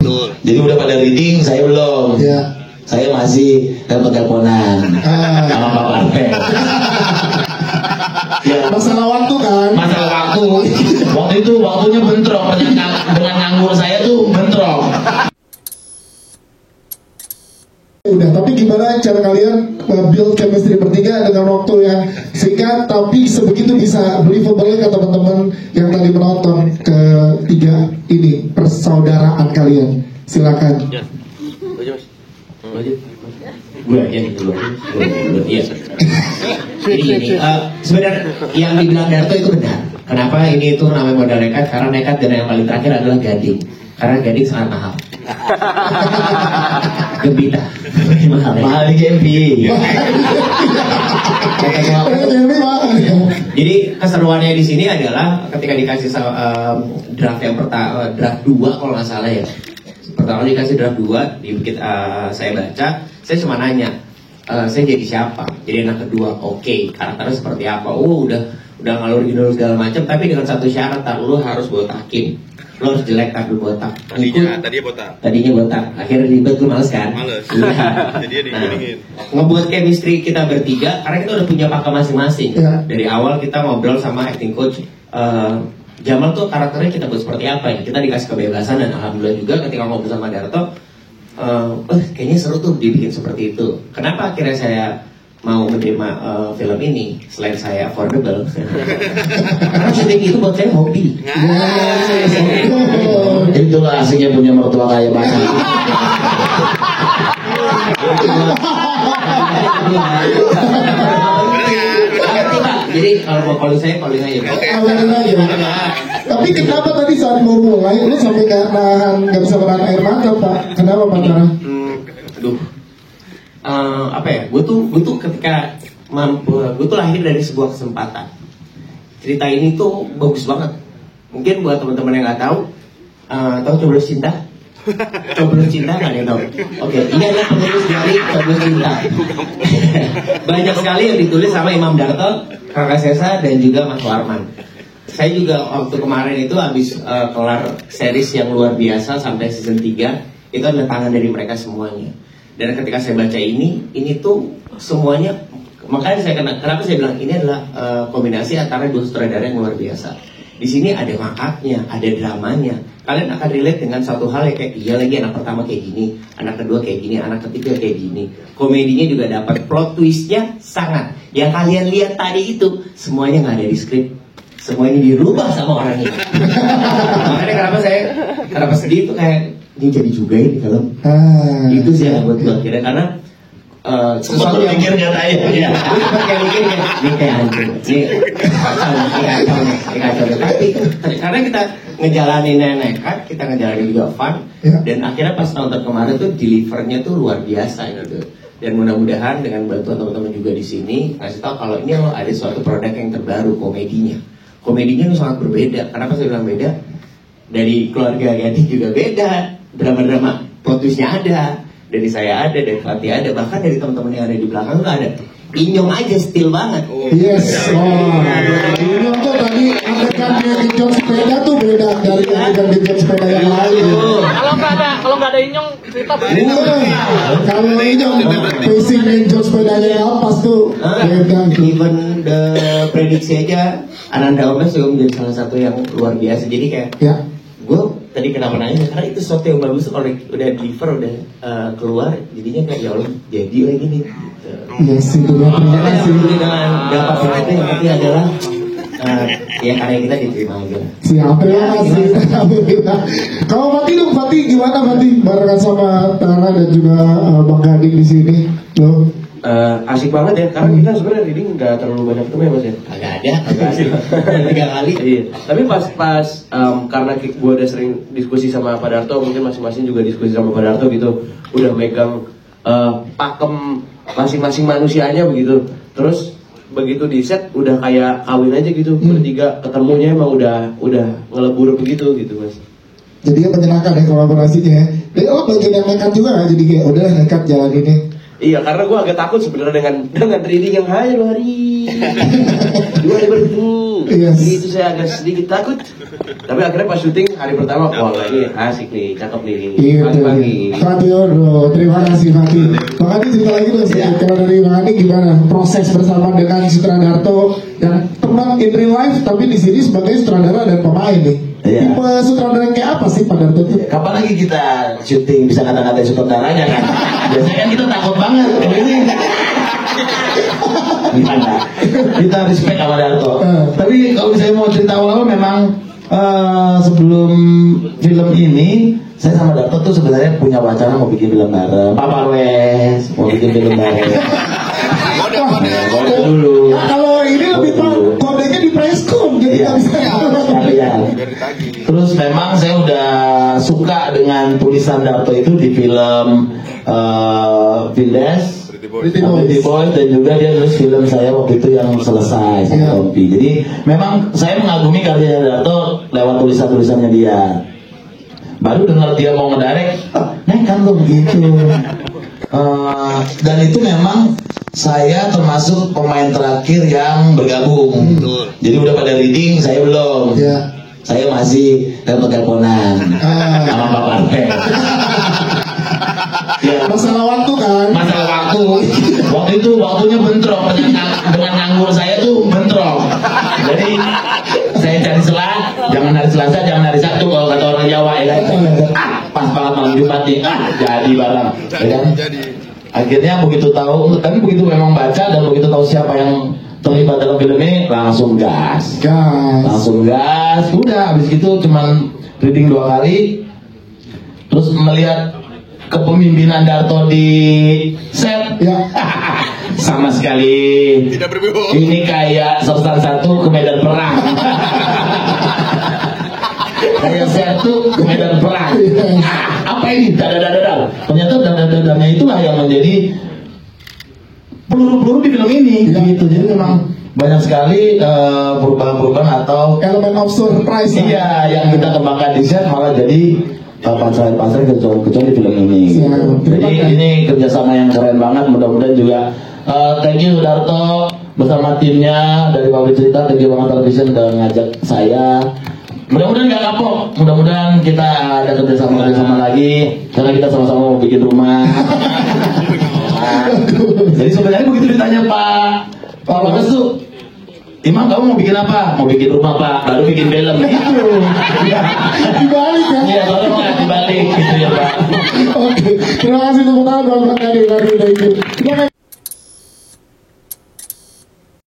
Betul. Jadi udah pada reading, saya belum. Iya. Saya masih telepon-teleponan sama Pak Partai. Ya, Masalah waktu kan? masalah waktu. Waktu itu waktunya bentrok dengan nganggur saya tuh bentrok. Udah, tapi gimana cara kalian build chemistry bertiga dengan waktu yang singkat tapi sebegitu bisa believable ke teman-teman yang tadi menonton ketiga ini persaudaraan kalian? Silakan. Ya. Aja Mas. Aja. Gue aja dulu. Iya. Jadi gini, sebenarnya yang dibilang Darto itu benar. Kenapa ini itu namanya modal nekat? Karena nekat dan yang paling terakhir adalah gading. Karena gading sangat mahal. Gembira. Mahal di Gempi. Jadi keseruannya di sini adalah ketika dikasih draft yang pertama, draft 2 kalau nggak salah ya. Pertama dikasih draft 2, saya baca, saya cuma nanya, saya jadi siapa? Jadi anak kedua, oke, karakternya seperti apa? Udah ngalur ngidul segala macam, tapi dengan satu syarat, lu harus botakin. Lu harus jelek tapi botak. Tadinya botak. Tadinya botak, akhirnya ribet, lu males kan? Males. Iya. Jadi dia diguningin. Ngebuat chemistry kita bertiga, karena kita udah punya pakem masing-masing. Ya. Dari awal kita ngobrol sama acting coach, Jamal tuh karakternya kita buat seperti apa ya? Kita dikasih kebebasan dan alhamdulillah juga ketika ngobrol sama Darto, kayaknya seru tuh dibikin seperti itu. Kenapa akhirnya saya mau menerima film ini selain saya affordable? Karena syuting itu buat saya hobi. Itulah aslinya punya mertua kaya banget. Jadi kalau mau calling saya calling aja. Tapi kenapa tadi saat mau mulai lu sampai nggak bisa menahan air mata, Pak? Kenapa, Pak Tara? Aduh. Apa ya? Gue tuh ketika gue tuh lahir dari sebuah kesempatan. Cerita ini tuh bagus banget. Mungkin buat teman-teman yang nggak tahu Coblos Cinta? Coblos Cinta nggak ada yang tahu? Oke, ini adalah penulis dari Coblos Cinta. Banyak sekali yang ditulis sama Imam Darto, Kakak Sesa, dan juga Mas Warman. Saya juga waktu kemarin itu habis kelar series yang luar biasa sampai season 3, itu adalah tangan dari mereka semuanya. Dan ketika saya baca ini tuh semuanya, makanya kenapa saya bilang ini adalah kombinasi antara dua sutradara yang luar biasa. Di sini ada ngakaknya, ada dramanya. Kalian akan relate dengan satu hal yang kayak, iya lagi anak pertama kayak gini, anak kedua kayak gini, anak ketiga kayak gini. Komedinya juga dapat, plot twistnya sangat. Yang kalian lihat tadi itu semuanya nggak ada di skrip. Semua ini dirubah sama orang ini. Makanya kenapa sedih itu kayak ini jadi juga ya di film. Itu sih yang buat gue akhirnya karena sesuatu yang mikir nyatanya. Iya. Kayak mikir ini kayak hancur. Ini kacau. Tapi karena kita ngejalaninnya nekat, kita ngejalanin juga fun, dan akhirnya pas nonton kemarin tuh delivernya tuh luar biasa gitu. Dan mudah-mudahan dengan bantuan teman-teman juga di sini ngasih tahu kalau ini loh ada suatu produk yang terbaru komedinya. Komedinya itu sangat berbeda. Kenapa saya bilang beda? Dari keluarga Gading juga beda. Drama-drama plot twistnya ada. Dari saya ada, dari Fatih ada. Bahkan dari teman-teman yang ada di belakang tuh ada. Inyong aja still banget. Yes. Inyong tuh tadi adegan dia genjot sepeda tuh beda dari adegan genjot sepeda yang lain. Kalau nggak ada Inyong cerita beda. Kalau Inyong facing genjot sepedanya lepas tuh beda. Even the prediksi aja Ananda Omes juga menjadi salah satu yang luar biasa. Jadi kayak gue tadi kenapa nanya karena itu sesuatu yang bagus kalau udah deliver udah keluar jadinya kayak ya Allah jadi lagi nih. Yes, itu terima kasih. Dengan dapat seperti yang penting adalah ya karya kita diterima aja. Siap, terima kasih. Alhamdulillah. Kalau Fatih gimana Fatih barengan sama Tara dan juga Bang Gading di sini? Lo? Asik banget ya, karena kita sebenarnya reading nggak terlalu banyak ketemu ya Mas ya. Agak ada 3 kali. Iya. Tapi pas karena gue udah sering diskusi sama Pak Darto, mungkin masing-masing juga diskusi sama Pak Darto gitu, udah megang pakem masing-masing manusianya begitu. Terus begitu di set udah kayak kawin aja gitu, bertiga ketemunya emang udah ngelebur begitu gitu Mas. Jadi menyenangkan ya kolaborasinya ya. Dan bagian yang nekat juga kan, jadi kayak udah nekat jalan ini. Iya, karena gue agak takut sebenarnya dengan reading yang hanya 2 hari bertemu. syuting. Yes. Jadi itu saya agak sedikit takut. Tapi akhirnya pas syuting hari pertama, wah ini asik nih, cakep nih. Iya, Pagi-pagi. Fatih Ordo, terima kasih Fatih. Bang Adi cerita lagi dong, kalau dari Bang Adi gimana proses bersama dengan Sutradarto yang teman in real life, tapi di sini sebagai sutradara dan pemain nih. Iya. Tipe sutradara yang kayak apa sih Pak Darto tuh? Kapan lagi kita syuting bisa kata-katain sutradaranya kan? Biasanya kan kita takut banget. Kalau ini gimana? Kita respect sama Darto. Tapi kalau misalnya mau cerita awal memang sebelum film ini saya sama Darto tuh sebenarnya punya wacana mau bikin film bareng. Papa Wes mau bikin film bareng. Kode dulu. Nah, kalau ini lebih kodenya di presscon, jadi nggak bisa. Iya. Terus memang saya udah suka dengan tulisan Darto itu di film Vindes, Pretty Boys, dan juga dia nulis film saya waktu itu yang selesai sama Tompi. Jadi memang saya mengagumi karya Darto lewat tulisan-tulisannya dia. Baru dengar dia mau ngedirect, kan lo begitu. Dan itu memang saya termasuk pemain terakhir yang bergabung. Jadi udah pada leading, saya belum. Saya masih telepon-teleponan sama Pak Partai. Ya. Masalah waktu kan? Masalah waktu. Waktu itu waktunya bentrok dengan nganggur saya tuh bentrok. Jadi saya cari celah, jangan hari Selasa, jangan hari Sabtu kalau kata orang Jawa ya kan. Pas banget malam Jumat nih, jadi barang. Ya kan? Akhirnya begitu tahu, tapi begitu memang baca dan begitu tahu siapa yang terlibat dalam film ini, langsung gas. Langsung gas. Udah habis gitu cuman reading 2 kali. Terus melihat kepemimpinan Darto di set, sama sekali tidak berbeda. Ini kayak Sersan 1 ke medan perang. Kayak satu ke medan perang. Apa ini? Dadar. Ternyata dadar-dadarnya itulah yang menjadi peluru-peluru di film ini. Gitu. Jadi memang banyak sekali perubahan-perubahan atau elemen of surprise. Iya, yang kita kembangkan di set malah jadi pasar kecuali di film ini. Jadi ini kerjasama yang keren banget. Mudah-mudahan juga thank you Darto bersama timnya dari Pabrik Cerita, thank you banget Television udah ngajak saya. Mudah-mudahan gak kapok, mudah-mudahan kita ada kerjasama lagi karena kita sama-sama mau bikin rumah. Jadi sebenarnya begitu ditanya Pak Bagas tuh, Imam kamu mau bikin apa? Mau bikin rumah Pak, baru bikin film gitu. Dibalik ya? Iya, baru nggak dibalik gitu ya Pak. Oke, terima kasih tepuk tangan buat Bang Adi.